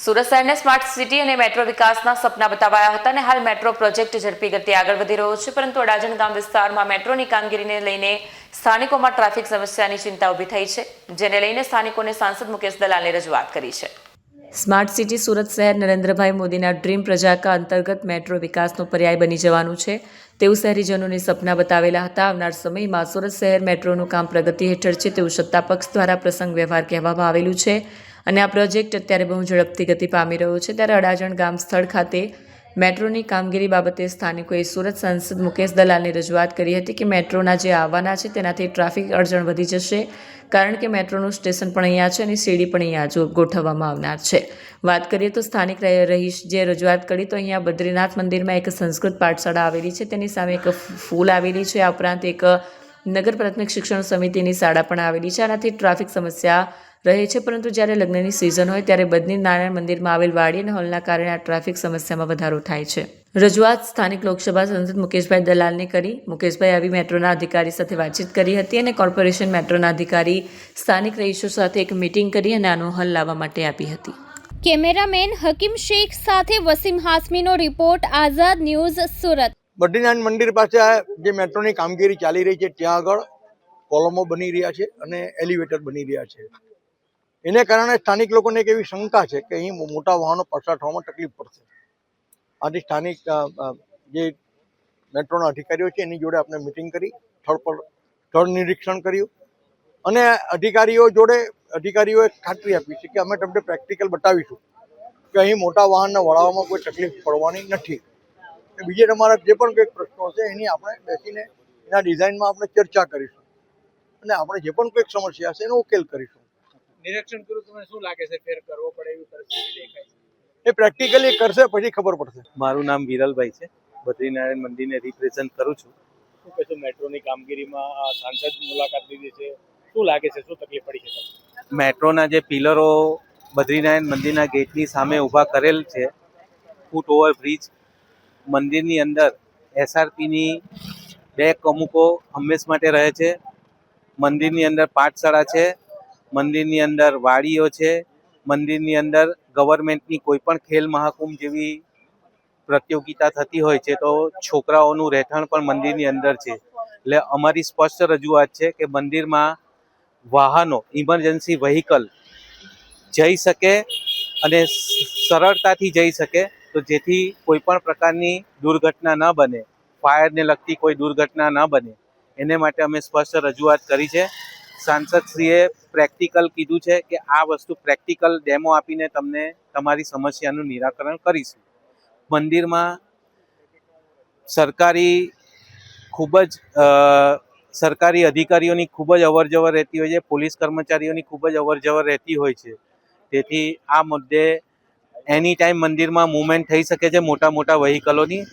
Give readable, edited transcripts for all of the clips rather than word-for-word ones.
સુરત શહેરને smart city અને metro વિકાસના સપના બતાવાયા હતા અને હાલ મેટ્રો પ્રોજેક્ટ ઝડપી ગતિએ આગળ વધી રહ્યો છે, પરંતુ અડાજણ ગામ વિસ્તારમાં મેટ્રોની કામગીરીને લઈને સ્થાનિકોમાં ટ્રાફિક સમસ્યાની ચિંતા ઊભી થઈ છે, જેને લઈને સ્થાનિકોને સાંસદ મુકેશ દલાલને રજૂઆત કરી છે। સ્માર્ટ સિટી સુરત શહેર નરેન્દ્રભાઈ મોદીના ડ્રીમ પ્રજાકા અંતર્ગત મેટ્રો વિકાસનો પર્યાય બની જવાનું છે તેવું શહેરીજનોને સપના બતાવેલા હતા। આવનાર સમયમાં સુરત શહેર મેટ્રોનું કામ પ્રગતિ હેઠળ છે તેવું સત્તા પક્ષ દ્વારા પ્રસંગ વ્યવહાર કહેવામાં આવેલું છે અને આ પ્રોજેક્ટ અત્યારે બહુ ઝડપથી ગતિ પામી રહ્યો છે। ત્યારે અડાજણ ગામ સ્થળ ખાતે મેટ્રોની કામગીરી બાબતે સ્થાનિકોએ સુરત સાંસદ મુકેશ દલાલને રજૂઆત કરી હતી કે મેટ્રોના જે આવવાના છે તેનાથી ટ્રાફિક અડચણ વધી જશે, કારણ કે મેટ્રોનું સ્ટેશન પણ અહીંયા છે અને સીડી પણ અહીંયા ગોઠવવામાં આવનાર છે। વાત કરીએ તો સ્થાનિક રહીશ જે રજૂઆત કરી તો અહીંયા બદ્રીનાથ મંદિરમાં એક સંસ્કૃત પાઠશાળા આવેલી છે, તેની સામે એક ફૂલ આવેલી છે। આ ઉપરાંત એક નગર પ્રાથમિક શિક્ષણ સમિતિની શાળા પણ આવેલી છે। આનાથી ટ્રાફિક સમસ્યા રહે છે, પરંતુ જ્યારે લગ્નની સિઝન હોય ત્યારે બદ્રીનારાયણ મંદિરમાં આવેલ વાડી અને હોલના કારણે આ ટ્રાફિક સમસ્યામાં વધારો થાય છે। રજૂઆત સ્થાનિક લોકસભા સાંસદ મુકેશભાઈ દલાલને કરી। મુકેશભાઈ આવી મેટ્રોના અધિકારી સાથે વાતચીત કરી હતી અને કોર્પોરેશન મેટ્રોના અધિકારી સ્થાનિક રહીશો સાથે એક મીટિંગ કરી અને આનો હલ લાવવા માટે આપી હતી। કેમેરામેન હકીમ શેખ સાથે વસીમ હાસમીનો રિપોર્ટ, આઝાદ ન્યૂઝ, સુરત। બદ્રીનાથ મંદિર પાસે જે મેટ્રોની કામગીરી ચાલી રહી છે ત્યાં આગળ કોલમો બની રહ્યા છે અને એલિવેટર બની રહ્યા છે। એને કારણે સ્થાનિક લોકોને એક એવી શંકા છે કે અહીં મોટા વાહનો પસાર થવામાં તકલીફ પડશે। આથી સ્થાનિક જે મેટ્રોના અધિકારીઓ છે એની જોડે આપણે મિટિંગ કરી, સ્થળ નિરીક્ષણ કર્યું અને અધિકારીઓએ ખાતરી આપી છે કે અમે તમને પ્રેક્ટિકલ બતાવીશું કે અહીં મોટા વાહનને વળાવવામાં કોઈ તકલીફ પડવાની નથી। બીજે તમારા જે પણ કંઈક પ્રશ્નો હશે એની આપણે બેસીને એના ડિઝાઇનમાં આપણે ચર્ચા કરીશું અને આપણે જે પણ કંઈક સમસ્યા હશે એનો ઉકેલ કરીશું। નિરીક્ષણ કરું તમને શું લાગે છે ફેર કરવો પડે એવી પરિસ્થિતિ દેખાય છે? એ પ્રેક્ટિકલી કરશે પછી ખબર પડશે। મારું નામ વિરલભાઈ છે, બદ્રીનારાયણ મંદિરને રિપ્રેઝન્ટ કરું છું। શું કહેશો મેટ્રોની કામગીરીમાં સાંસદ મુલાકાત લીધી છે, શું લાગે છે, શું તકલીફ પડી છે? મેટ્રોના જે પિલરો બદ્રીનારાયણ મંદિરના ગેટની સામે ઊભા કરેલ છે, ફૂટ ઓવર બ્રિજ, મંદિરની અંદર એસઆરપીની 2 કમુકો હંમેશ માટે રહે છે। મંદિરની અંદર પાઠશાળા છે, મંદિરની અંદર વાડીઓ છે, મંદિરની અંદર ગવર્મેન્ટની કોઈ પણ ખેલ મહાકુંભ જેવી પ્રતિયોગિતા થતી હોય છે તો છોકરાઓનું રહેઠાણ પણ મંદિરની અંદર છે। એટલે અમારી સ્પષ્ટ રજૂઆત છે કે મંદિરમાં વાહનો, ઇમરજન્સી વ્હીકલ જઈ શકે અને સરળતાથી જઈ શકે, તો જેથી કોઈ પણ પ્રકારની દુર્ઘટના ન બને, ફાયરને લગતી કોઈ દુર્ઘટના ન બને, એને માટે અમે સ્પષ્ટ રજૂઆત કરી છે। સાંસદશ્રીએ પ્રેક્ટિકલ કીધું છે કે આ વસ્તુ પ્રેક્ટિકલ ડેમો આપીને તમને તમારી સમસ્યાનું નિરાકરણ કરીશું। મંદિરમાં સરકારી અધિકારીઓની ખૂબ જ અવરજવર રહેતી હોય છે, પોલીસ કર્મચારીઓની ખૂબ જ અવરજવર રહેતી હોય છે, તેથી આ મુદ્દે એની ટાઈમ મંદિરમાં મૂવમેન્ટ થઈ શકે છે મોટા મોટા વ્હીકલોની।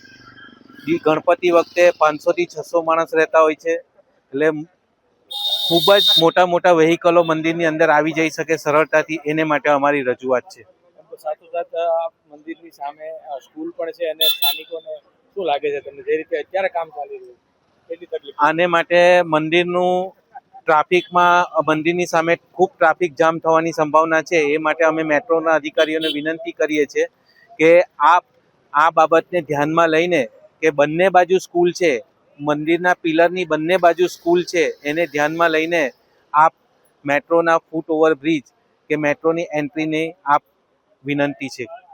ગણપતિ વખતે 500 થી 600 માણસ રહેતા હોય છે, એટલે ખૂબ જ મોટા વ્હીકલો મંદિરની અંદર આવી જઈ શકે સરળતાથી, એને માટે અમારી રજૂઆત છે। સાથોસાથ મંદિરની સામે સ્કૂલ પણ છે અને સ્થાનિકોને શું લાગે છે તમને, જે રીતે અત્યારે કામ ચાલી રહ્યું કેટલી તકલીફ? આને માટે મંદિરની સામે ખૂબ ટ્રાફિક જામ થવાની સંભાવના છે। એ માટે અમે મેટ્રોના અધિકારીઓને વિનંતી કરીએ છીએ કે આ બાબતને ધ્યાનમાં લઈને કે બંને બાજુ સ્કૂલ છે, મંદિરના પિલરની બંને બાજુ સ્કૂલ છે, એને ધ્યાનમાં લઈને આપ મેટ્રોના ફૂટ ઓવર બ્રિજ કે મેટ્રોની એન્ટ્રીની આપ વિનંતી છે।